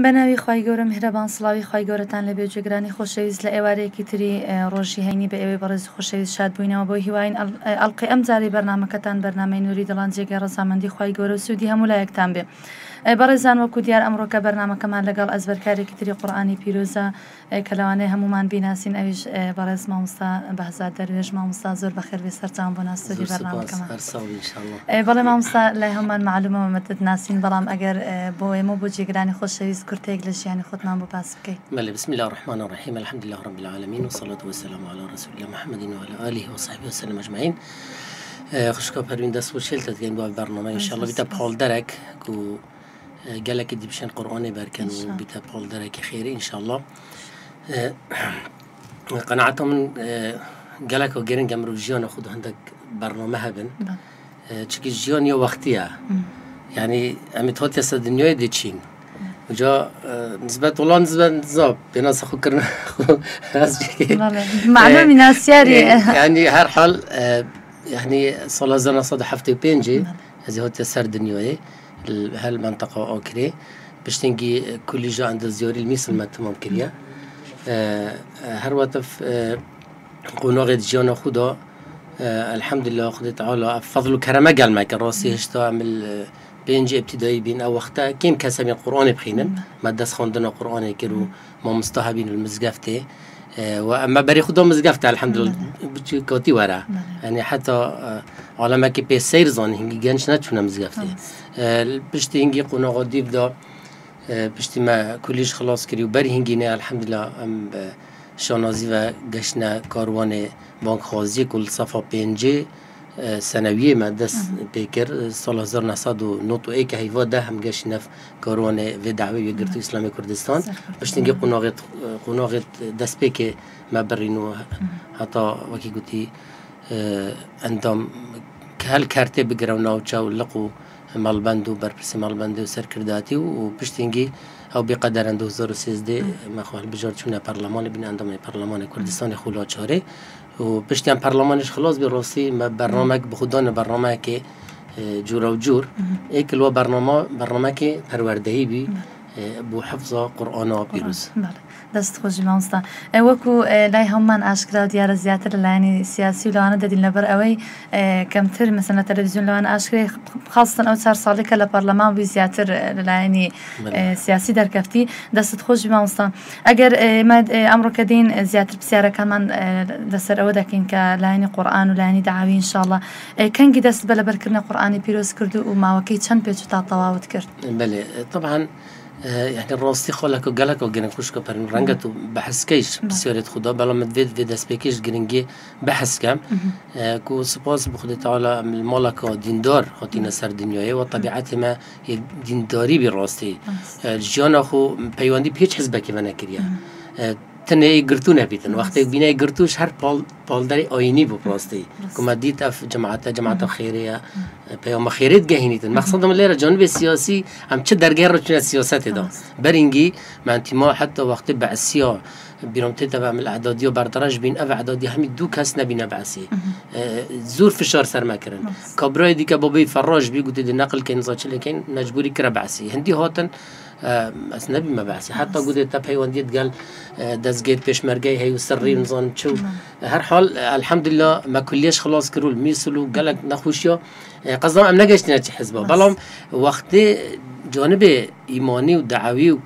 بەناوی خی گەورە میهرەبان سڵاوی خی گەورەتان لە بێجێگرانی خۆشەویست لە ئێوارەیەکی تری ڕۆژی هەینی بە ئێوەی بەڕێز خۆشەویست شاد بووینەوە بۆ هیواین ئەڵلقی ئەم جاری بەرنمەکەتان بەرنامەی نووری دڵان جێگەی ڕەزامەندی خی گەورە و سوودی هەموو لایەکتان بێ. بەڕێزان وەکو دیار ئەمڕۆکە بەرنمەکەمان لەگەڵ ئەزبەرکارێکی تری قورئانی پیرۆزە کە لەوانەیە هەمومان بیناسین، ئەویش بەڕێز مامۆستا بەهزاد دەروێژ. مامۆستا زۆر بەخێر بێ سەرچاوم بۆ ناستۆری بەرنامەکەمان. بەڵێ مامۆستا لای هەمومان معلومەوە مەتت ناسین، بەڵام ئەگەر بۆ ئێمە بۆ جێگرانی خۆشەویست کورتێک لە ژیانی خۆتمان بۆ باس بکەیت. بله، بسم الله الرحمن الرحیم، الحمد لله رب العالمین والصلاة والسلام على رسول الله محمد وعلى آله وصحبه وسلم أجمعين. خوشکا پروین دست و شیلت دادیم با برنامه انشالله بیتا پال درک کو گلک دیبشن قرآن برکن و بیتا پال درک خیری انشالله. قناعتم من گلک و گرین گمرو جیان خود هندک برنامه هبن چکی جیان یا وقتیه، یعنی امیت هات یست دنیای دیچین وجا نسبت ولا نسبت نزاب بناس خو كرنا معلومة ناسياري يعني هر حال يعني صلاة زنا صد حفتي بينجي هذه هو تسر دنيوي هالمنطقة أوكري باش تنجي كل جا عند الزياري المثل ما تمام كريا هر وقت قناغ جانا خدا الحمد لله خدا تعالى فضل وكرمه قال معك راسي هشتا عمل بينجي ابتدائي بين او وقتا كيم كسمي القرآن بخينن مدرس خوندنا قرآن كرو ما مستحبين المزقفتي واما بري خدام مزقفته الحمد لله كوتي ورا يعني حتى علما كي بي سير زان هنجي جنش نتشونا مزقفتي بشتي هنجي قنا غديب دا بشتي ما كلش خلاص كريو بري هنجينا الحمد لله ام شانازي و گشنا کاروان بانک خازی کل صفا پنجه سنویه ما دست پیکر سال 1991 که هیوا ده هم گشت نف کاروان و دعوی و گرتو اسلامی کردستان باش تنگی قناغت دست پیک ما برینو حتی وکی گوتی اندام که هل کرته بگرو ناوچه و لقو مالبندو برپرسی مالبندو سر کرداتی و باش تنگی او بقدر 2013 ما خواه بجار چونه پارلمان بین اندام پارلمان کردستان خولا چاره و پشتیم پارلمانش خلاص به راستی ما برنامه بخودان برنامه که جور و جور ایکلو برنامه که پروردهی بی بو حفظ قرآن و پیروز. دەست خۆشی مامۆستا وەکو لای هەمومان ئاشکرا و دیارە زیاتر لەلایەنی سیاسی و لەوانە دەدین لەبەر ئەوەی کەمتر مەسەن لە تەلەڤیزیۆن لەوانە ئاشکرای خاستن ئەو 4 ساڵی کە لە پەرلەمان بووی زیاتر لەلایەنی سیاسی دەرکەفتی. دەستت خۆشی مامۆستا ئەگەر ئەمڕۆکە دین زیاتر پرسیارەکانمان لەسەر ئەوە دەکەین کە لایەنی قورئان و لایەنی داعاوی ئینشاءڵڵا کەنگی دەست بە لەبەرکردنی قورئانی پیرۆز کرد و ماوەکەی چەند پێچ تا تەواوت کرد؟ بله طبعا يعني الراستي خلك وقالك وجرين خوش كبرن رنجت بحث كيش بسيرة خدا بلا مدفيد في سبيكيش جرينجي بحث كم كو سباس بخدا تعالى الملك ديندار خاطينا سر دنياي وطبيعته ما دينداري بالراستي جانا خو بيواندي بيش حزبك وانا كريا تنهي قرتونا بيتن وقت بينا قرتوش هر بال داري آيني ببراستی كما ديت اف جماعت خيرية پیام خیریت گهینیتن مقصد من لیره جانب سیاسی هم چه درگاه رو چون سیاست دا برینگی من تیما حتی وقت بعثیا بیرامتی تبع من اعدادی و بردرج بین او اعدادی همی دو کس نبینه بعثی زور فشار سر مکرن کابرای دیگه بابی فراج بیگوت دی نقل کن زاچه لکن نجبوری کرا بعثی هندی هاتن از نبی مبعثی حتی گوده تا پیوندیت گل دزگیر پیشمرگی هی و سری نظام چو هر حال الحمدلله ما کلیش خلاص کرول میسلو گلک نخوشیا قصدم ام نگشتیم چه حزبا بلام وقتی جانب ایمانی و دعوی و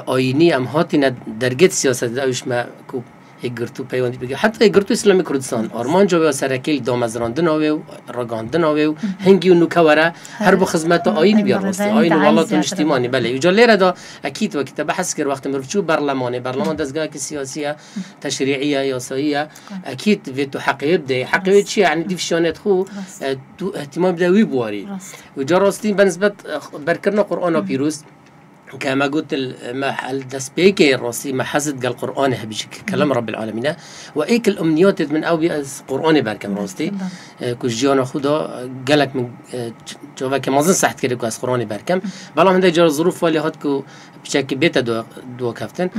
آینی ام هاتی درگت سیاست داوش ما کو گرتو پیوندی بگه حتی گرتو اسلامی کردستان آرمان جوی سرکیل دامزراندن آوی و رگاندن آوی و هنگی و نوکوره هر بو خدمت آینی بیار راستی آین ولات و اجتماعی بله یوجا لیره دا اکید وقتی بحث کر وقتی مرفچو برلمان دستگاه که سیاسیه تشریعیه یاساییه اکید ویتو حقیب ده حقیب چیه یعنی دیفشانت خو تو اهتمام بدوی بواری یوجا راستی بنسبت برکرنا قرآن و پیروز كما قلت المحل دسبيك الراسي ما حزد قال قرآن هبيش كلام رب العالمين وإيك الأمنيات من أو قرآن بركم راستي كوجيانا خدا قالك من جوابك ما زين صحت كده كواس قرآن بركم بلا من ده جار الظروف واللي هاتكو بشكل بيتا دو كفتن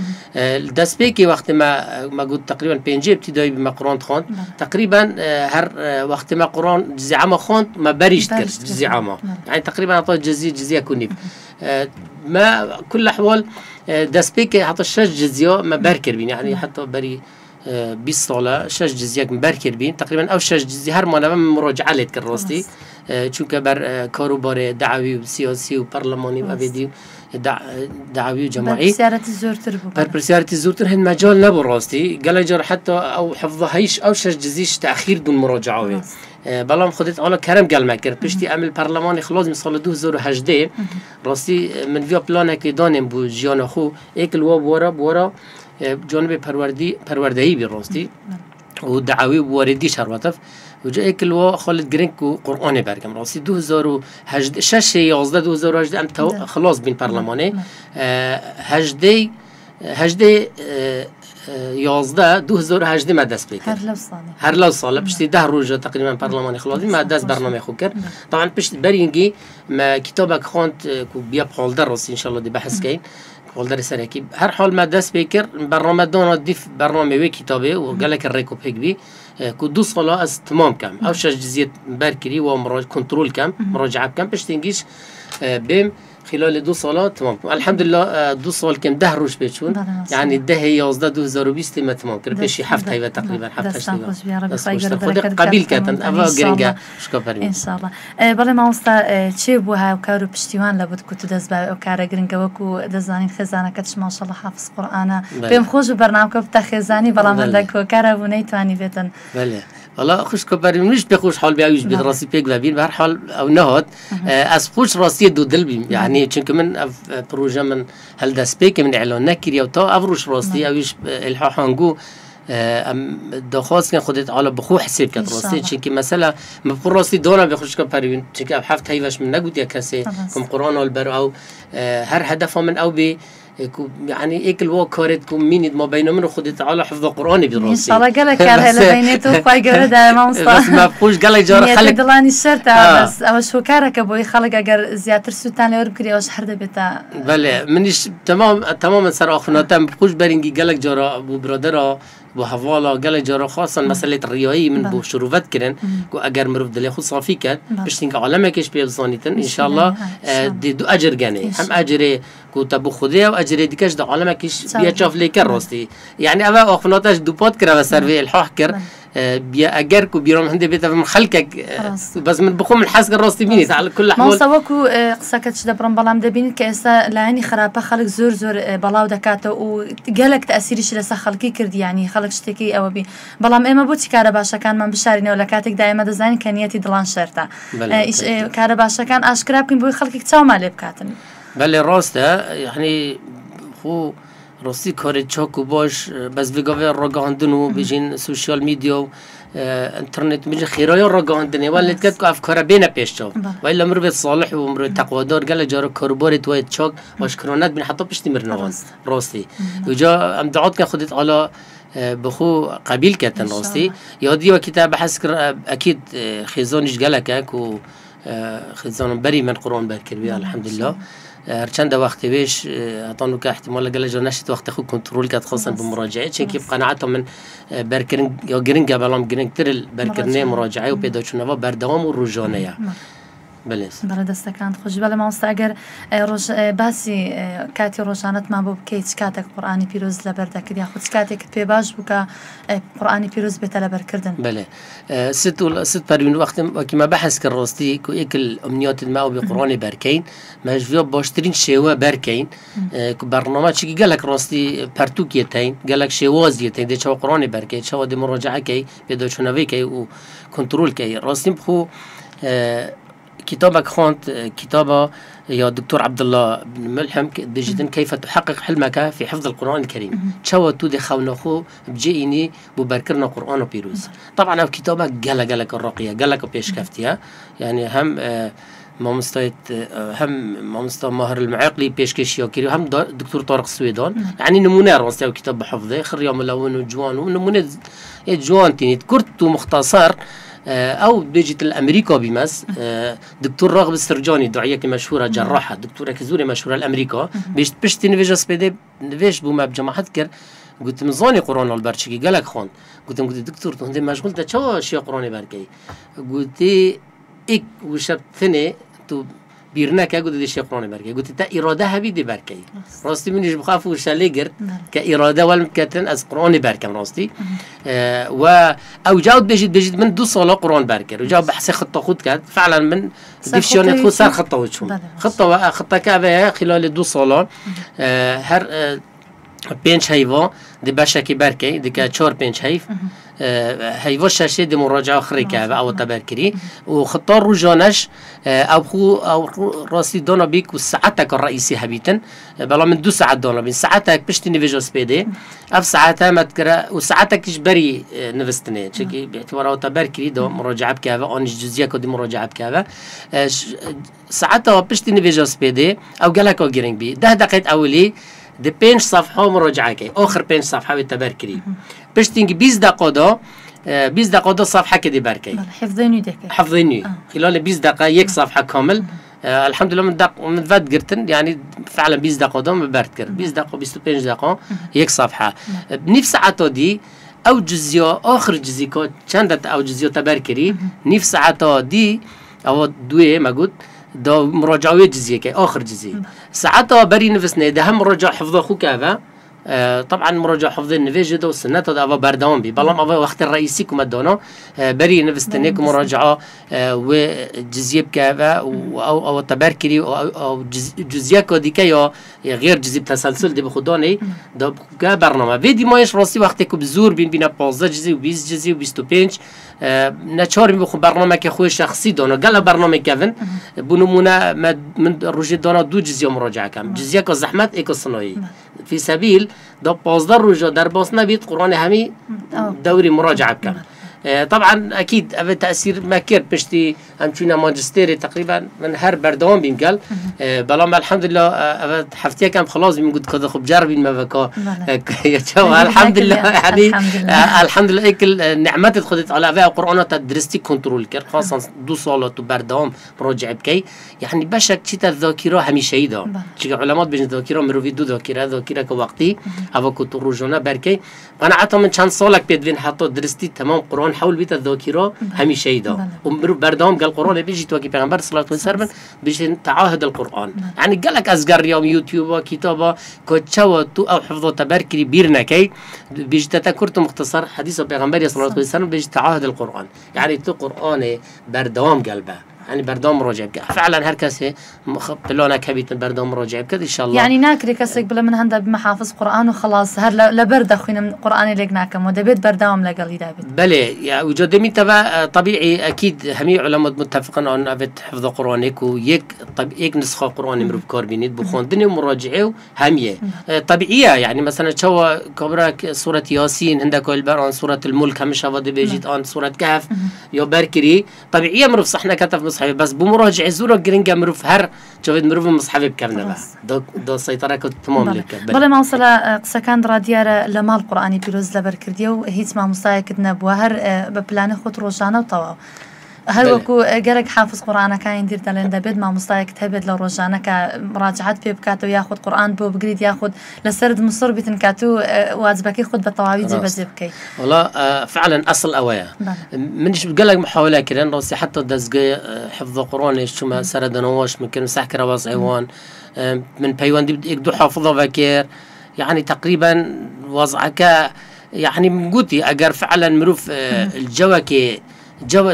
دسبيك وقت ما قلت تقريبا بينجي ابتدائي بما قرآن خان تقريبا هر وقت ما قرآن جزء عام خان ما بريش تكر جزء عام يعني تقريبا أعطاه جزية كونيب ما كل الأحوال دسبيك حتى الشش جزية ما باركر بين يعني حتى بري 20 ساله 6 جزيات مباركر بين تقريبا او 6 جزي هر ما مراجعه لید کر راستی چون که بر کاروبار دعوی و سیاسی و پارلمانی و ابدی دعوی و جماعی برپرسیارتی زورتر بود برپرسیارتی زورتر هن مجال نبود راستی قال جار حتى او حفظه هیش او 6 جزیش تأخیر دون مراجعه بلام خودت حالا کرم گل مکرد پشتی عمل پارلمانی خلاص مثال 2018 راستی من ویا پلانه که دانم بو جیان خو ایکل و بورا جانب پروردهی بی راستی و دعوی واردی شروطف و جا ایکل و خالد گرینگ و قرآن برگم راستی 2018 6 11 2018 ام تو خلاص بین پارلمانه 18 11 2018 ما دست بکرد هر لو ساله پشتی 10 روز تقریبا پارلمانی خلاصی ما دست برنامه خو کرد طبعا پشت برینگی ما کتابک خواند کو بیا بحال راستی ان شاء الله دی بحث کین والدار سرکی هر حال ما دست بکر برنامه دان دیف برنامه و کتابه و گلک ریکوب هیچ که 2 ساله از تمام کم او 6 جزیت برکری و مراجعه کنترل کم مراجعه کم پشتینگیش بیم خلال 2 ساله تمام الحمد لله 2 سال كم 10 روز بيتشون يعني 10 11 2020 ما تمام كده بشي حفت هيبه تقريبا حفت قبيل كاتن افا جرينجا شكرا ان شاء الله بله ما استا چه بوها وكارو پشتیوان لابد كنت دز با وكارا جرينجا وكو دزانين خزانه كتش ما شاء الله حافظ قرآن بهم خوش برنامج بتا خزاني بلا من دك وكارا بنيتواني بيتن بله والله خوش كبر مش بخوش حال بيعيش بدراسي بيك بابين بهر حال او نهاد از خوش راسي دو دل بيم يعني چونك من بروجه من هل دست بيك من اعلان نكري او تا افروش راسي اويش الحاحانگو دخواست کن خودت حالا بخو حساب کرد راستی چونکه مثلا مبخور راستی دارم بخوش کن پروین چونکه هفت هیوش من نگود یا کسی کم قرآن البر او هر هدف من او بی يعني ايك الوا كارتكم مين ما بين من خدت على حفظ القرآن بالراسي ان شاء الله قالك هلا بيناتو فاي قرد ما مصطفى بس ما بخوش قال جار خلق دلاني الشرطه بس او شو كارك ابوي خلق اگر زياتر سوتان لور بكري او شحر بتا بله منيش تماما سر اخناتم بخوش برينجي قالك جار ابو برادر بو حوالا قال جارا خاصا مسألة الرياضي من بو شروفات كرن كو اگر مروف دلي خو صافي كات باش تنك علمكش بيبزانيتن ان شاء الله دي دو اجر جاني هم اجر كو تبو خديه واجر ديكش دو علمكش بيا تشوف لي كروستي يعني ابا اخناتش دو بوت كرا سيرفي الحاح كر بيا اگر كو بيرم هندي بيتا من خلقك بس من بخوم الحاسق الراستي بيني على كل الاحوال ما سواكو قساكتش دبرم بلام دبين كاسا لاني خرابه خلق زور بلاو دكاتو وقالك تاثيرش لسا خلقي كرد يعني خلق شتكي او بي بلام اما بوتي كار باشا كان من بشارينه ولا كاتك دائما دزاين كانيتي دلان شرطه ايش كار باشا كان اشكرا بكم بو خلقك تاو مالي بكاتن بله راسته يعني خو راستی کار چاک و باش بس ویگاوی راگاهندن و بیشین سوشیال میدیا انترنت میشه خیرای راگاهندنه ولی لذت که افکار بین پیش جا ولی امروز صالح و امروز تقوادار گله جارو کاروبار توی چاک آشکارانت بین حتی پشتی مرنوان راستی و جا امدعات که خودت علا بخو قبیل کردن راستی یادی و کتاب بحث کر اکید خیزانش گله که کو خیزان بری من قرآن برکر بیا الحمدلله هرچند وقتی بیش اتانو که احتمال گله جا نشد وقت خود کنترل کرد خاصا بمراجعه چون که قناعتم من برکرین یا گرینگ بالام گرینگ تر برکرنه مراجعه و پیدا چونه و بردوام و روزانه بله دەستەکان خۆش بەڵێ مامۆستا ئەگەر باسی کاتی ڕۆژانەت ما بۆ بکەیت کاتێک قورئانی پیرۆز لەبەر دەکرد یاخود کاتێکت پێ باش بوو کە قورئانی پیرۆز بێتە لەبەرکردن بله ست پروین وقتی ما بحث کرد راستی که یک الامنیات ما بقرآن برکین مجبور باشترین شیوه برکین که برنامه چی گلک راستی پرتوکیه تین گلک شیوازیه تین ده چه قرآن برکین چه ود مراجعه کی پیدا چونوی کی و کنترل کی راستی بخو كتابك خانت كتابة يا دكتور عبد الله بن ملحم دجتن كيف تحقق حلمك في حفظ القرآن الكريم شو تودي خونخو بجيني ببركرنا قرآن وبيروز طبعا في كتابك قالك الرقية قالك بيش كفتيها يعني هم ما مستويت هم ما مستوى ماهر المعاقلي بيشكش ياكيري هم دكتور طارق السويدان يعني نمونه راسي كتاب بحفظه خريا ملون وجوان ونمونه جوان تني كرت ومختصر او ديجيتال امريكا بمس دكتور راغب السرجاني داعيه مشهوره جراحه دكتوره كزوري مشهوره الامريكا بيشت نفيجاس بيدي نفيش بوما بجماعات كر قلت مزاني قرآن البرشكي قالك خان قلت دكتور تو هندي مشغول ده شو اشياء قرآن بركي قلت ايك وشب ثاني تو بیرنا که گود دیش قرآن برکی گوتی تا اراده هبی دی برکی راستی منیش بخاف و شلی گرد که اراده ولم کتن از قرآن برکم راستی و او جاود بجید من 2 سال قرآن برکر و جاو بحث خطه خود کرد فعلا من دیکشنت خود سر خطه وچون خطه که خلال 2 سال هر 5 حیوان دی باشکی برکی دی که 4-5 هیوا ششه دی مراجعه آخری که او تبرکری و خطار رو جانش او راستی دانا بیک و ساعتک الرئیسی هبیتن بلا من 2 ساعت دانا بین ساعتک پشتی نویجا سپیده اف ساعتها متکره و ساعتکش بری نوستنه چکی باعتبار او تبرکری دا مراجعه بکه آنش جزیه که دی مراجعه بکه ساعتها پشتی نویجا سپیده او گلکا گرنگ بی 10 دقیقه اولی ده 5 صفحه مراجعه کی آخر 5 صفحه تبرکری پشتینگی 20 دقیقه صفحه که دی برکی حفظینی خلال 20 دقیقه یک صفحه کامل الحمد لله من فد گرتن يعني فعلا 20 دقيقه دوم برد کرد 20 دقيقه 25 دقيقه یک صفحه بنفس ساعته دي او جزئيه اخر جزئيه چند او جزئيه تبرکری نفس ساعته دي او دوی مگود دا مراجعه جزئيه که آخر جزئيه ساعتها بري نفسنا ده هم مراجعه حفظه خو كذا طبعا مراجعه حفظ النفيج ده والسنه ده افا بردوام بي بلام افا وقت الرئيسي كما دونا بري نفستنيك مراجعه وجزئيه بكذا او تبركري او جزئيه كوديكا يا غير جزئيه تسلسل دي بخداني ده برنامه فيدي مايش راسي وقتك بزور بين 15 جزئيه و 20 جزئيه و 25 نچار میخوام برنامه که خوی شخصی دانه گله برنامه کردن بنمونه من روزی دانه 2 جزئیه مراجعه کردم جزئیه که زحمت یک صنایع فی سبیل دا 15 روزه در باس نبید قرآن همی دوری مراجعه کردم طبعا اكيد ابي تاثير ما كير بشتي همچون ماجستيري تقريبا من هر بردوام بيم قال بلام الحمد لله حفتي كان خلاص بيم قد كذا خب جربين ما بكا الحمد لله يعني الحمد لله كل نعمات خدت على فيها القران تدرستي كنترول كر خاصه 2 سال تو بردوام مراجعه بكي يعني بشك شيء الذاكره هميشه يدا شي علماء بين الذاكره مروي دو ذاكره كوقتي افا كنت روجونا بركي قناعتهم من چند سالك بيدوين حتى درستي تمام قرآن حول بيت الذاكرة هميشه يدا وبردام قال القرآن بيجي توكي پیغمبر صلى الله عليه وسلم بيجي تعاهد القرآن يعني قال لك ازقر يوم يوتيوب كتابه كتشوا تو او حفظه تبركري بيرنكي بيجي تذكرت مختصر حديث پیغمبر صلى الله عليه وسلم بيجي تعاهد القرآن يعني تو قرآن بردام قلبه يعني بردام مراجعه بك فعلا هر كسي بلونا كبيت بردام مراجعه بك ان شاء الله يعني ناكري كسك بلا من هندا بمحافظ قرآن وخلاص هر لبرد اخوينا من القرآن اللي قناكم ودبيت بردام لقلي دابت بلي يا وجود تبع طبيعي اكيد همي علماء متفقين ان ابد حفظ قرانك ويك يك نسخه قران مروف كاربينيت بخوندني ومراجعه هميه طبيعيه يعني مثلا شو كبرك سوره ياسين عندك البران سوره الملك همش هذا بيجيت ان سوره كهف يا بركري طبيعيه مروف صحنا كتف مصحف بس بمراجعه زوره جرينجا مروف هر جوید مروف مصحف بكمنا دو سيطره كنت تمام لك بلا ما وصل قسكان راديار لما القراني بيروز لبركرديو هيت ما مصايكتنا بوهر ببلان خط روجانا وطوا هل وكو جرك حافظ قرآن كان يدير دلنا دبد ما مصايك تهبد لو رجعنا كمراجعات في بكاتو ياخد قرآن بو بقريد ياخد لسرد مصر بتنكاتو واجبك ياخد بالطواويد بزبكي والله فعلا أصل أويا منش بقلق محاولة كده راسي حتى دزقي حفظ قرآن شو ما سرد نواش ممكن مسحك رواس عوان من بيوان دي يقدو حافظه فكير يعني تقريبا وضعك يعني قلتي أجر فعلا مروف الجوكي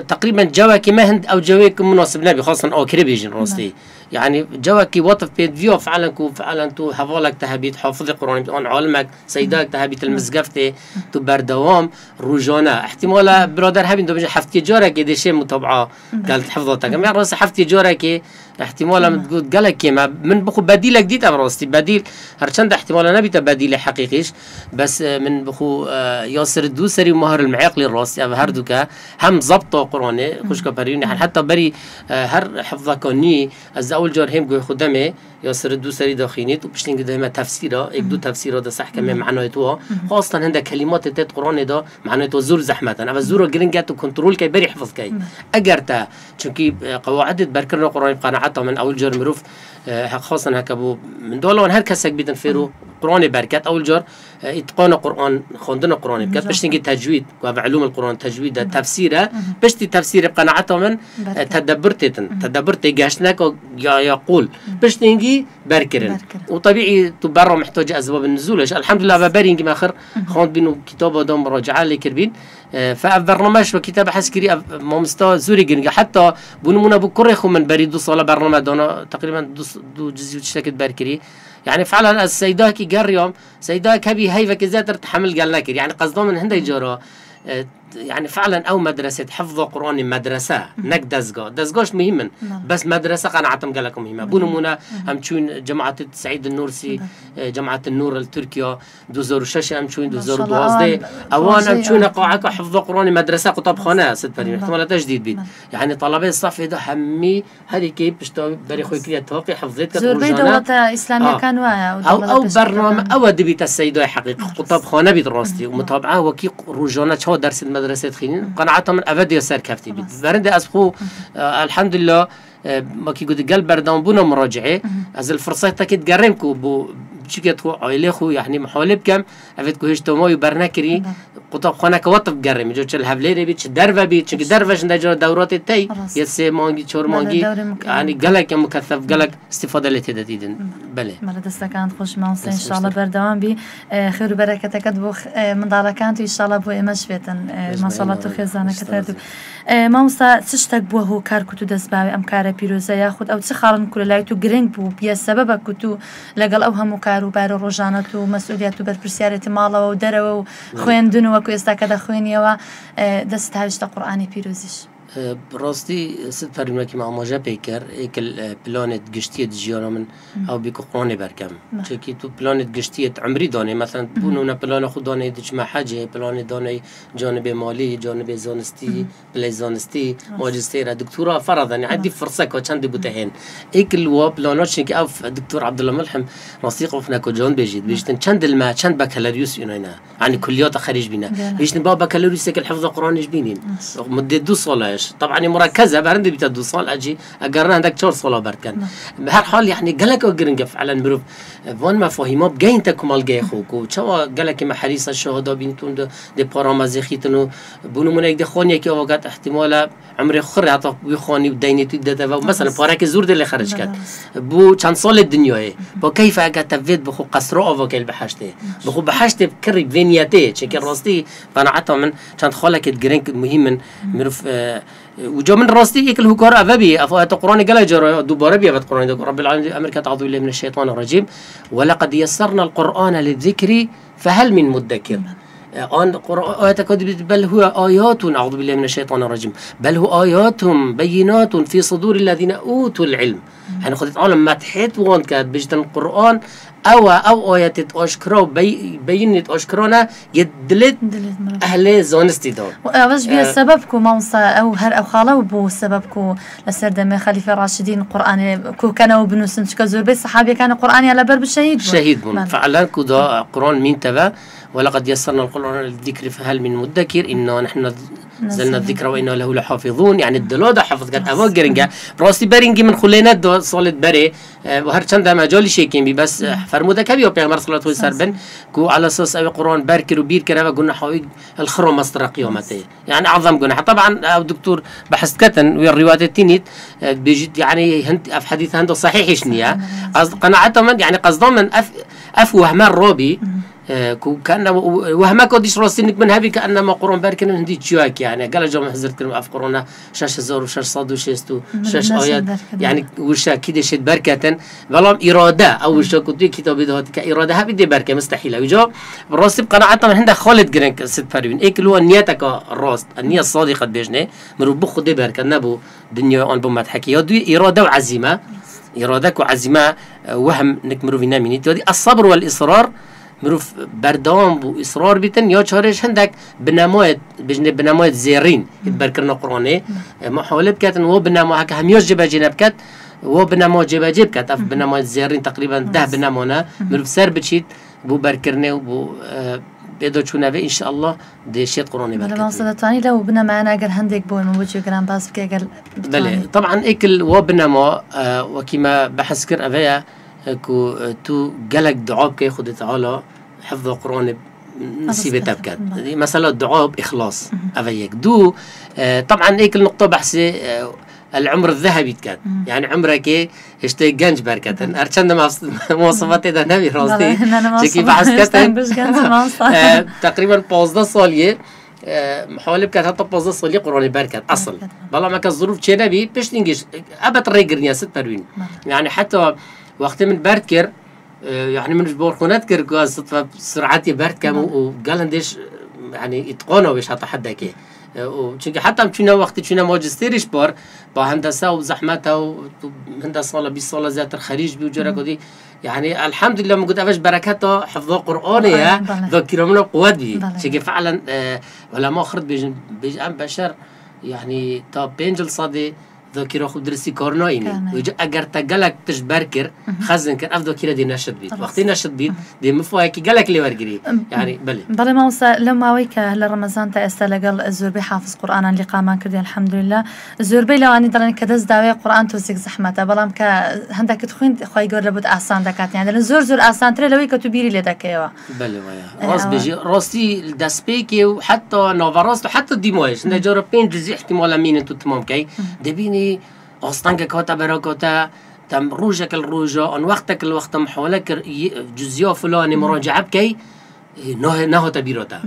تقريبا جواكي ما هند او جواكي مناسب نبي خاصه او كريبيجن روستي يعني جواكي وطف بيد فيو فعلا تو حفالك تهبيت حافظ القرآن بتقول علمك سيداك تهبيت المزقفتي تو بردوام روجانا احتمالا برادر هبين دو بيجي حفتي جارك دي شيء متابعه قالت حفظتك يعني راس حفتي جارك احتمالا تقول قالك ما من بخو بديل جديد امراستي بديل هرچند احتمالا نبي بديل حقيقيش بس من بخو ياسر الدوسري ومهر المعيقلي الراسي هردوكا هم ضبطه قرآني خوشكا بريوني حتى بري هر حفظكني از اول جار هم گوی خودمه یاسر الدوسري داخینیت و پشتین که دائما تفسیره یک دو تفسیره ده صح کمی معنای تو خاصة هنده کلمات تت قرآن ده معنای تو زور زحمتن اما زور گرینگت و کنترل کی بری حفظ کی اگر تا چونکی قواعد برکر قرآن قناعته من اول جار مروف خاصة هكابو من دولان هر کسک بیدن فیرو قرآن بركات أول جار إتقان قرآن خوندنا قرآن بركات باش تيجي تجويد وعلوم القرآن تجويد تفسيره باش تفسير بقناعته من تدبرت جاشناك يقول باش تيجي بركرن وطبيعي تبرر محتاج أسباب النزول الحمد لله ببرينج آخر خوند بينو كتاب دام مراجعة لكربين فبرنامج وكتاب حسكري مامستا زوري جنجا حتى بنمونا بكره خو من بريدو صلاة برنامج دونا تقريبا دو جزء تشتكت بركري يعني فعلا السيدة كي جار يوم سيدة كبي هاي فكذا تحمل قال لك يعني قصدهم من هندي جرا يعني فعلا أو مدرسة حفظ قرآن مدرسة نك دزقاش مهما بس مدرسة قناعتهم قال لكم مهمة بونمونا هم تشون جماعة سعيد النورسي جماعة النور التركيا دوزور شاشة هم تشون دوزور دوازدي أوان هم تشون قاعك حفظ قرآن مدرسة كتاب خانة ست فريم احتمال تجديد بيت يعني طلبة الصف ده همي هذه كيف بشتو بري خوي كريا توقي حفظت زور بيت دولة إسلامية كانوا أو برنامج أو دبيت السيدة حقيقة كتاب خانة بيدرستي ومتابعة وكي رجعنا شو درس المدرسة خينين قناعتهم من أبدي يسار كفتي بيت برند أسخو الحمد لله ما كي قد قلب بردان بونا مراجعة از الفرصة تكيد جرمكو بو بشكل خو عائلة خو يعني محاولة بكم أفيدكو هيش توماي برناكري قطب خانة كواتف جرم جو تشل هفليري بيت درفة بيت شك درفة ندجار دورات التاي يسي مانجي شور مانجي يعني قلق مكثف قلق استفادة لتدادين بله مرة دستكانت خوش مانس إن شاء الله بردوام بي خير وبركة كدبو من داركانت إن شاء الله بو إمش فيتن ما شاء الله تخزانة كتردو مامستا تشتك بوه كار كتو دسباوي أم كار بيروزا ياخد أو تخارن كل لايتو جرينج بو بيا سبب كتو لقل أوها مكارو بارو روجانتو مسؤولياتو بالبرسيارة مالا ودرو خويندنو وكو يستاكدا خوينيوا دست هاوشتا قرآني بيروزيش براستي ست فريمة كي مع ماجا بيكر إكل بلانت قشتيت جيانا من أو بيكو قرآن بركم شكي تو بلانت قشتيت عمري داني مثلا بونونا بلان خود داني ديش ما حاجة بلان داني جانب مالي جانب زانستي بلاي زانستي ماجستير دكتوراه فرضا يعني عندي فرصة كوتشاندي بوتهين إكل وبلانات شكي أوف دكتور عبد الله ملحم رصيق وفنا كوجان بيجيد بيجتن چند الما چند بكالوريوس يناينا يعني كليات خارج بينا بيجتن بابا بكالوريوس كل حفظ القرآن جبينين مدة 2 صلاة طبعا مركزه برند بيتا 2 صال اجي اقرنا عندك 4 صلاة برد كان بهالحال يعني قالك وقرنقف على المروف فون مفاهيمه بجاينتك مال جاي خوك وشوا قالك ما حريص الشهداء بنتون دي بارامازيخيتنو بونو منك دي خوني كي وقت احتمال عمري خر عطا بيخوني ودينتي دتا مثلا بارك زور اللي خرج كات بو كان صال الدنيا بو كيف اجت فيت بخو قصرو اوكل بحشته بخو بحشته بكري فينياتي شكل راستي قناعتهم من كان خالك تجرينك مهم من مروف وجو من راستي يكل هو كار أبابي أفوات القرآن قال جرا دوباره بيبت القرآن رب العالمين أمريكا أعوذ بالله من الشيطان الرجيم ولقد يسرنا القرآن للذكر فهل من مدكر آن آيات كذب بل هو آيات أعوذ بالله من الشيطان الرجيم بل هو آيات بينات في صدور الذين أوتوا العلم يعني خدت عالم ما تحت وان كات بجد القرآن أو آيات أشكره بينت أشكرنا يدلت أهل زانستي دار. وش بيا سببكو مامسا أو هر أو خاله وبو سببكو لسردم خليفة راشدين القرآن كو كانوا بنوسن شكزور بس صحابي كان القرآن على برب الشهيد. شهيد بون فعلا كذا قرآن مين تبع ولقد يسرنا القرآن للذكر فهل من مدكر إنه نحن نزلنا الذكر وإنا له لحافظون يعني الدلودة حفظ قد أفكرنجا براستي برينجي من خلينا دو صالت بري وهر چند مجال شيكين بي بس فرموده كبي وبيغمبر صلى الله عليه وسلم كو على اساس أي قرآن بركر وبير كره وقلنا حوي الخرم مصدر قيامته يعني أعظم جناح طبعا أو دكتور بحث كتن والروايات التينيت بيجي يعني هند في حديث هند صحيح شنيا قناعتهم يعني قصدهم من أفوه ما الروبي كأنه وهما كوديش راسينك من هذي كأنما قرآن باركن هندي تشواك يعني قال جمع حزرت كلمة أف قرآن شاش زور وشاش صاد وشيستو شاش آيات يعني وشا كده شد بركة والله إرادة أو وشا كتير كتاب ده كإرادة هذي دي بركة مستحيلة وجا راسي بقناعة من هندا خالد جرينك ست فريون إيه هو نيتك الراس النية الصادقة بيجنة مربوخ دي بركة نبو دنيا أن بمت حكي يدوي إرادة وعزيمة إرادة وعزيمة وهم نكمرو فينا مني تودي الصبر والإصرار مروف بردام بو إصرار بيتن يا شارش هندك بنماية بجنة بنماية زيرين يتبركرنا قرآنه محاولة بكتن و بنما هك هم يجب جنب كت و بنما جب كت أف بنماية زيرين تقريبا 10 بنمانا مروف سر بتشيت بو بركرنا وبو بيدو شو نبي إن شاء الله ده شيء قرآني بركة. بلا مصدر تاني لو بنا معنا أجر هندك بوي موجود جرام باس بكي أجر. بله طبعا إكل وبنما وكما بحس كر أبيا كو تو جلك دعاء كي خد تعالى حفظ القرآن نسيبه تبكت مثلا الدعاء بإخلاص أفيك دو طبعا هيك النقطة بحسي العمر الذهبي كان يعني عمرك اشتي جنج بركة أرشنا مواصفات ده نبي راسي كيف حسكتن تقريبا 15 سالية محاولة بكات حتى 15 سالية قرآن بركة أصل والله ما كالظروف شيء نبي بيش نيجيش أبد ريجرني ست بروين يعني حتى وقت من بركر يعني من جبور خونات كركو صدفة سرعتي برد كم وقال هنديش يعني يتقونوا بيش حتى حدا كي وشنك حتى مشينا وقت مشينا ماجستيريش بار با هندسة وزحمتها وهندسة صالة 20 صالة ذات الخليج بيوجرك ودي يعني الحمد لله موجود أفش بركاته حفظ قرآنية ذكر من القوات بي شنك فعلا ولا ما خرط بيج أم بشر يعني تا بينجل صادي ذاكره خود درسی کار ناینی و اگر تا گلک تش برکر خزن کر اف ذاکره دی نشد بید وقتی نشد بید دی مفاهی که گلک لیورگری يعني بله ما وصل لما ويك هلا رمضان تا استلقى الزوربي حافظ قرآن اللي قامان كردي الحمد لله الزوربي لو اني درن كدز داوي قرآن توزيك زحمته بلام ك هندك تخوين خوي قول لبد احسان دكات يعني زور احسان ترى لو كتبيري لدكيوا بله ويا راس بيجي راسي الدسبيكي وحتى نوفراست وحتى ديمويش نجرب بين جزء احتمال مين انتو تمام كي دبيني أصلاً كاتا براكوتا تم روجك الروجة أن وقتك الوقت محولك جزية فلاني مراجعة بكي نه تبيروتا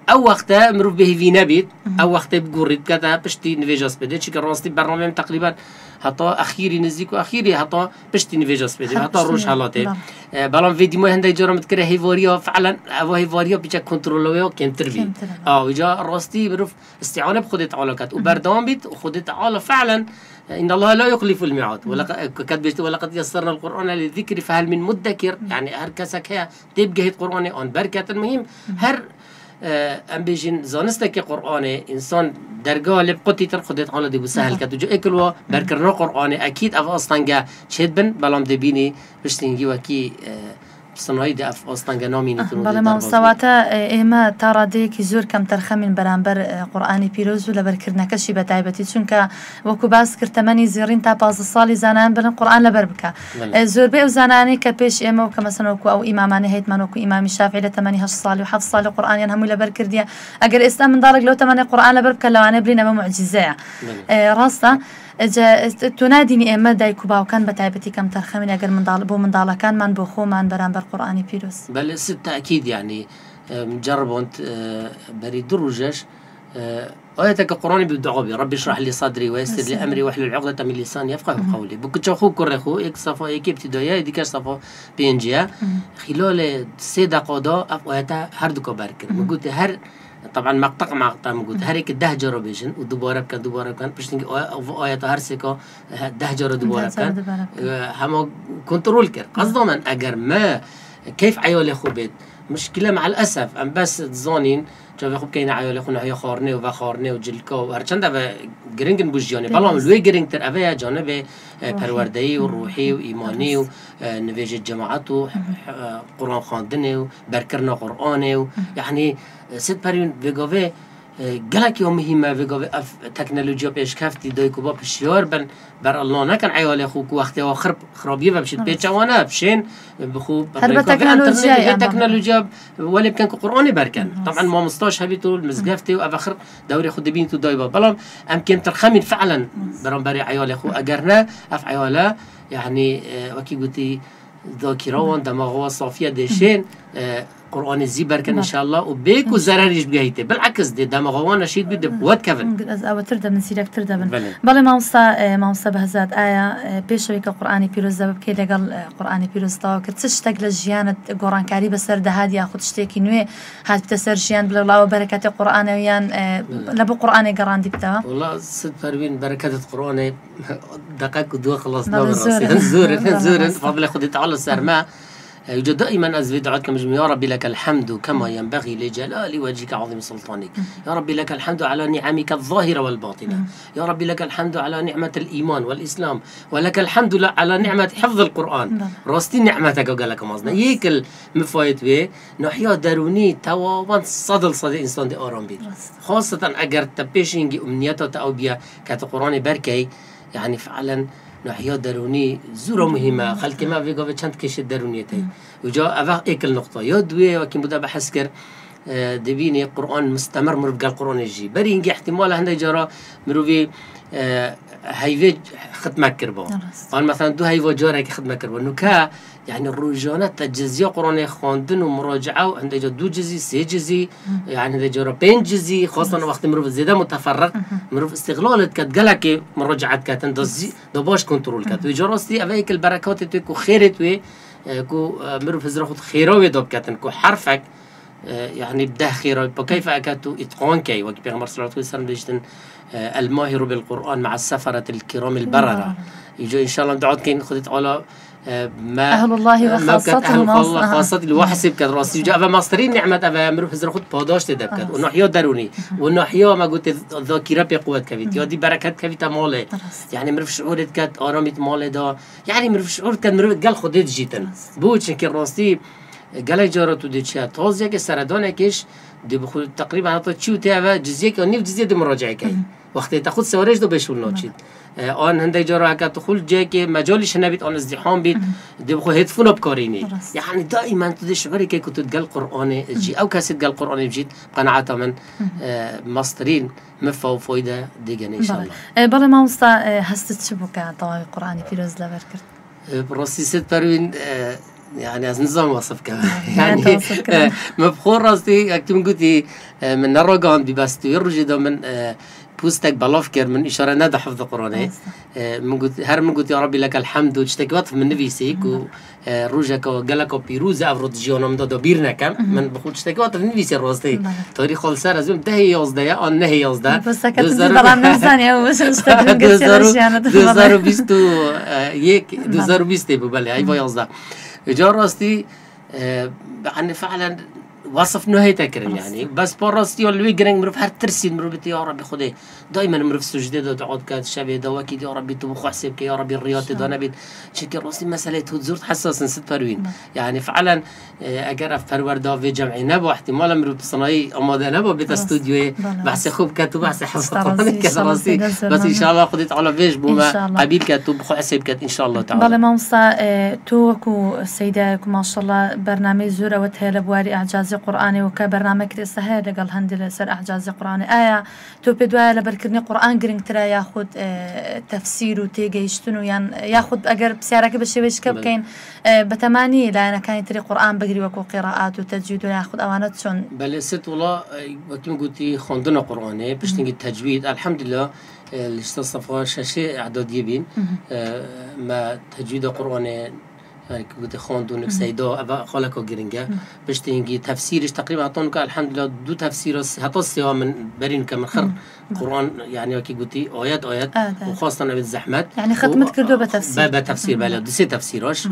أو وقتها مروف به في نبيت أو وقتها بقريت كذا بشتي نفيجاس بدي شكل راستي برنامج تقريبا حتى أخيري نزيك وأخيري حتى بشتي نفيجاس بدي حتى روج حالاتي بلام فيديو ما هندي جرام تكره هيفوريا فعلا أو هيفوريا بيجا كنترولوه كم تربي وجا راستي مروف استعانة بخدت علاقات وبردام بيت وخدت علاقة فعلا إن الله لا يخلف الميعاد ولقد يسرنا القرآن للذكر فهل من مدكر يعني هر كسك هي تبقى القرآن أن بركة المهم هر ام بيجين زانستك قرآن انسان درجه لبقتي ترخدت على دي بسهل كتوجو اكلوا بركرنا قرآن اكيد اف اصلا جا شدبن بلام دبيني بشتينجي وكي صناعي ده أصلاً نامي نتونو بله ما مستواتا إما ترى ديك زور كم ترخمين برانبر قرآني بيروز ولا بركرنا كشي بتعبتي چونك وكو باس كرتماني زيرين تا باز الصالي زانان بلن قرآن لبربكا زور بي وزاناني كبيش إما وكمثلا وكو أو إماماني هيتمان وكو إمام الشافعي لتماني هش صالي وحفظ صالي قرآن ينهمو لبركر ديا أجر إسلام من دارك لو تماني قرآن لبربكا لو أنا بلينا بمعجزة راستا تناديني إما دايكوبا وكان بتعبتي كم ترخمين أجر من ضال كان من بخو من برانبر قرآني بيروز بل ست أكيد يعني مجرب أنت بريد دروجش آياتك القرآن بالدعابي ربي اشرح لي صدري ويسر لي أمري واحلل عقدة من لساني يفقه قولي بكتش أخو كرخو إك صفا إك ابتدائية ديكش صفا بينجيا خلال 3 دقائق آياتها هر دكو بركر مقولت هر طبعا مقطع مقولت هريك 10 جرى بيجن ودوباره كان باش تنجي آيات هر سيكا 10 جرى دوباره كان هم كنترول كر قصدا اگر ما كيف عيال خوبت مشكله مع الاسف ام بس تزانين جا خوب كاين عيال خونا هي خارنه و خارنه و جلكا و هرچند گرنگن بوجيانه بلام لوي گرنگ تر اوه جانب پروردهی و روحی و ایمانی و نویج جماعت و قرآن خواندنه و برکرنا قرآنه و يعني ست پرین وگاوه گلک یا مهمه وگاوه اف تکنولوژیا پیش کفتی دای کوبا پشیار بن بر الله نکن عیال خوک وقتی آخر خرابیه و بشید پیچوانه بشین بخوب هر تکنولوژیا ولی بکن که قرآنی برکن طبعا ما مستاش هبیتو المزگفتی و آخر دوری خود بین تو دایبا بلام امکن ترخمین فعلا برام برای عیال خو اگر نه اف عیاله يعني وكي قلتي ذاكرة وان دماغها صافية دشين قرآن الزيبر كان إن شاء الله وبيك وزراريش بجايته بالعكس دي دماغها نشيد بده بوات كفن أو تردا من سيرك تردا من بله ما وصى بهزات آية بيشويك قرآن بيروز بكي لقال قرآن بيروز طاوك تشتاق للجيانة قرآن كاري بسر ده هادي أخذ تشتكي نوي هاد بتسر جيان بلا الله وبركة القرآن ويان لبو قرآن قرآن دي بتاع والله ست فروين بركة القرآن دقائق ودوا خلاص نور راسي نزور فضل خدي تعالى سرما يوجد دائما أزيد عدك مجمع يا ربي لك الحمد كما ينبغي لجلال وجهك عظيم سلطانك يا ربي لك الحمد على نعمك الظاهرة والباطنة يا ربي لك الحمد على نعمة الإيمان والإسلام ولك الحمد على نعمة حفظ القرآن راستي نعمتك وقال لك مازنا يكل مفايت به نحيا دروني توابا صد إنسان دي آرام بيت خاصة أجر تبيشينجي أمنياته تأوبيا كات القرآن بركي يعني فعلا ناحية دروني زورة مهمة خلك ما في قبل چند كيش الدرونية تي وجا أفق إكل نقطة يدوي وكي مدا بحث كر دبيني قرآن مستمر مروف قال قرآن الجي بري إنجي احتمال هنده جرا مروفي هايفي ختمة كربو قال مثلا دو هايفو جارة كي ختمة كربو نوكا يعني الروجانات تجزية قرآن خواندن ومراجعة وهنده جا 2 جزي 3 جزي يعني هنده جرا 5 جزي خاصة وقت مروف زيادة متفرق مروف استغلالت كت قلق مراجعات كتن دو باش كنترول كت وجراستي أفايك البركات توي خيرت وي كو مروف زرخوت خيراوي دوب كتن كو حرفك يعني بده خير كيف أكدت إتقان كي وكي بيغمر صلى الله عليه وسلم بيجتن الماهر بالقرآن مع السفرة الكرام البررة يجو إن شاء الله دعوت كين خدت على ما أهل الله وخاصته أهل الله خاصة الواحد كد راسي جاء فماسترين نعمة أبا مروف زرخوت باداش تدبكت ونحيا دروني ونحيا ما قلت الذاكرة بقوة كفيت يا دي بركات كفيت ماله يعني مروف شعورت كد آرامت ماله دا يعني مروف شعورت كد مروف قال خدت جيتن بوچ كي راسي قال جارة توديتشا تازية كسردانه كش دي بخود تقريبا حتى تشو تابع جزية كنيف جزية دي مراجعة كي وقت تاخد سوارج دو بيشول ناتشيد آن هنده جارة هكا تخول جاي كي مجالش نبيت آن ازدحام بيت دي بخود هيدفون بكاريني يعني دائما تدي شعوري كي كنت تقال قرآن جي أو كاسي تقال قرآن بجيت قناعة من مصدرين مفا فايدة ديجان إن شاء الله. بله ما وسط هستت شبكة طوال قرآني في روز لبركت. براسي ست بروين يعني از نظام وصف كمان يعني مبخور راستي اكتم قلتي من الرقم ببستو يرجي دو من بوستك بلاف كر من إشارة ندى حفظ قرآني من قلت هر من قلت يا ربي لك الحمد واشتكيت من نفسك وروجك وقالك بيروز أفرض جيونا من دو بيرنا كم من بخود اشتكيت من نفسي راستي تاريخ خالص رزم ده هي يازده آن نه هي يازده بس كنت بلام نفسني أو مش مستقبل دوزارو بيستو يك دوزارو بيستي ببالي هاي يازده جا راستي يعني فعلا وصف نهاية تكرم يعني بس براستي واللي جرين مروف هر ترسيد مروف يا ربي خدي دائما مروف سجدة دا دعوت كات شبه دا وكيد يا ربي تبخ حسب يا ربي الرياضة دا نبيت شكل راستي مسألة تزور حساس ست فروين يعني فعلا أجر في فرور دا في جمعي نبو احتمال مروف صناعي أما دا نبو بيت استوديو بحث خوب كاتو بحث حفظ قرآن كذا راستي بس إن شاء الله خديت على فيش بوما قبيل كاتو بخ حسب كات إن شاء الله تعالى. بله ما وصى توكو سيداك ما شاء الله برنامج زورة وتهلا بواري إعجاز قرآني وكبرنامج كريسها لقال هندل سر إعجاز قرآني تو بدوا لبركني قرآن قرن ترى ياخد تفسير وتيجي يشتنو يعني ياخد أجر بسعرك بشويش كب كين بتماني لأن كان تري قرآن بقري وكو قراءات وتجويد وياخد أوانات شون. بل ست والله وقت ما قلتي خندنا قرآني باش تيجي التجويد الحمد لله اللي استصفى شاشة أعداد يبين ما تجويد قرآني يعني كنت خواندونك سيدا أبا خالك وجرينجا باش تيجي تفسيرش تقريبا عطونك الحمد لله 2 تفسير حتى السوا من برين كمن خر قرآن يعني وكي قلتي آيات وخاصة بالزحمات يعني ختمت كردو بتفسير بتفسير بلا 2 تفسيراش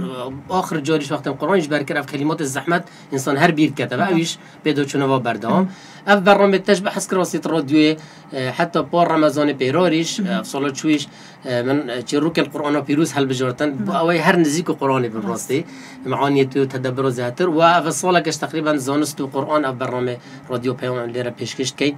آخر جاريش وقت القرآن يجبر كرا في كلمات الزحمات إنسان هر بير كتب أويش بدو شنو بردام أف برنامج تشبه حس كراسي راديو حتى بار رمضان بيراريش صلاة شويش من تروك القرآن بيروز هل بجورتن أوي هر نزيك قرآني بالراستي معاني تو تدبر زهتر وفي الصلاة كش تقريبا زانست القرآن أف برنامج راديو بيوم ليرة بيشكش كين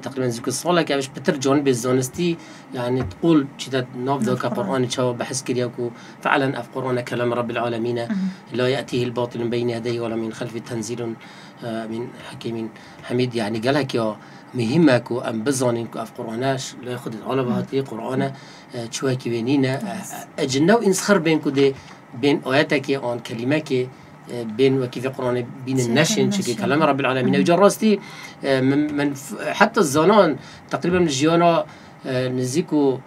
تقريبا زيك الصلاة كأش بترجون بالزانستي يعني تقول شتى نافذ كقرآن شو بحس كرياكو فعلا أف قرآن كلام رب العالمين لا يأتيه الباطل من بين يديه ولا من خلفه تنزيل من حكيم حميد يعني قالك يا مهمك وأم بزانين كأف قرآناش لا ياخد على بهاتي قرآن شوي كوينينا أجنو إنسخر بين كده بين آياتك عن كلمك بين وكيف القرآن بين النشن شكل كلام رب العالمين وجراستي من حتى الزنان تقريبا من الجيانا نزيكو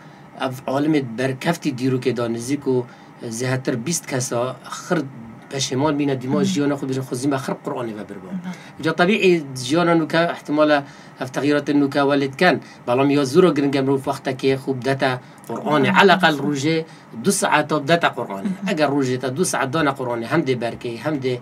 عالم بركفتي ديرو كده نزيكو زهتر 20 كسا خرد بشمال بين دماغ جيانا خود بجن خزيمة خرب قرآني وبربان وجا طبيعي جيانا نوكا احتمالا تغييرات النوكا والد كان بلام يزورو جرنجم رو وقتك خوب داتا قرآني على الأقل روجي 2 ساعات داتا قرآني أجر روجي 2 ساعات دانا قرآني هم دي بركي هم دي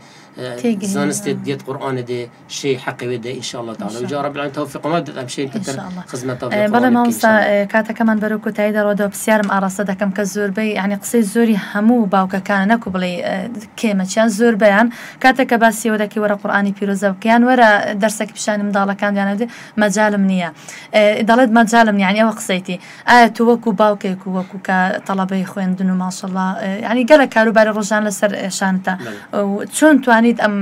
زانست ديت قرآن دي شيء حقي وده إن شاء الله تعالى وجا رب العالمين توفيق ما بدأ بشيء كتر خدمة توفيق بلا ما وصى كاتا كمان بروكو تعيدا رودا بسيارم أرصدا كم كزور بي يعني قصي زوري همو باوكا كان نكو بلي كيما كان زور بيان كاتا كباسي وداكي ورا قرآني بيروزا وكيان ورا درسك بشان مضالة كان يعني مجال منيا ضلت مجال من يعني أو قصيتي توكو باوك خەڵکێک و وەکو کە تەڵەبەی خوێندن و ماشەڵڵا یعنی گەلە کاروباری ڕۆژان لەسەر شانتە چۆن توانیت ئەم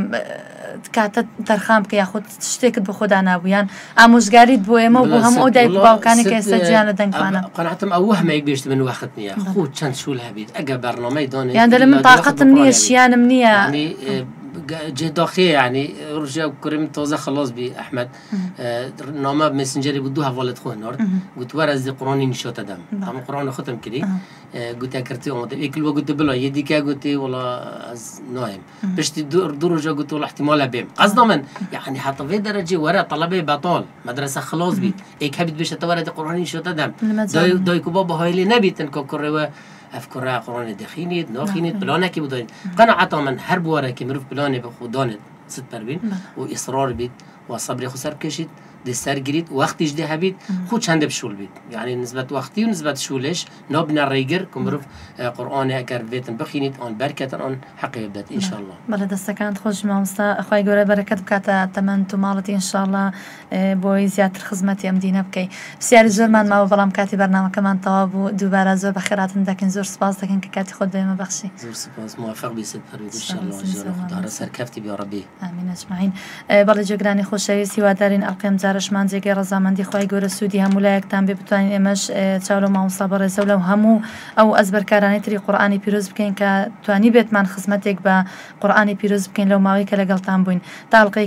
کاتە تەرخام بکە یاخود شتێکت بە خۆدا نابوویان ئامۆژگاریت بۆ ئێمە و بۆ هەموو ئەو دایک و باوکانی کە ئێستا گیان لە دەنگوانە قەناعەتم ئەو وەهمەیەک بێشت من وەخت نییە خۆ چەند شول هەبێت ئەگە بەرنامەی دۆنێت یان دەڵێ من تااقەتم نییە شیانم نییە جێداخێ ینی ڕژیا کوڕیم تۆزە خلاص بی ئەحمەد نامە مسنجەری بوو دوو هەواڵت خۆ نرد گوتوارە ئەزی قڕۆنی نیشۆتە دەم ئەمە قڕۆنە خۆتم کردی گوتیا کردی ئەومەدە ئێکل وە گوتە بڵە یەدیکە گوتی وڵا ئەز نایم پشتی دوو ڕۆژە گوت وڵا احتیمالە بێم قەزدا من یعنی حتى في درجة وراء طلبة بطال مدرسة خلاص بيت إيه كابت بيش تورد قرآني شو تدم داي كوبا هاي اللي نبي تنكو كروا أفكار قرآن دخينيت ناخينيت بلانا كي بدين قناعة من حرب ورا كي مروف بلاني بخودانت ست بربين وإصرار بيت وصبر خسر كشيت دستار جريت وقت جدها بيت خود شند بشول بيت يعني نسبة وقتي ونسبة شولش نبنا الريجر كمروف قرآن أكر بيتن بخينيت أن بركة أن حق يبدأ إن شاء الله بلد استكانت خوش مامستا أخوي جورا بركة بكاتا تمن تمالتي إن شاء الله بوي زيادة خدمتي أمدينا بكي بسيار زور من ما بلام كاتي برنامج كمان طواب دوباره زور بخيرات لكن زور سباس لكن كاتي خد بما بخشي زور سباس موفق بيسد فريد إن شاء الله زور خدار سر كفتي بيا ربي آمين أجمعين بلد جگرانی خوشویستی و دارین القیم زارشمان جگه رزامندی خواهی گور سودی همولایکتان بتوانین امش چالو ماموستا برزه ولو همو او ازبرکارانی تری قرآنی پیروز بکن که توانی بیت من خدمتک با قرآنی پیروز بکن لو ماوی که لگلتان بوین تا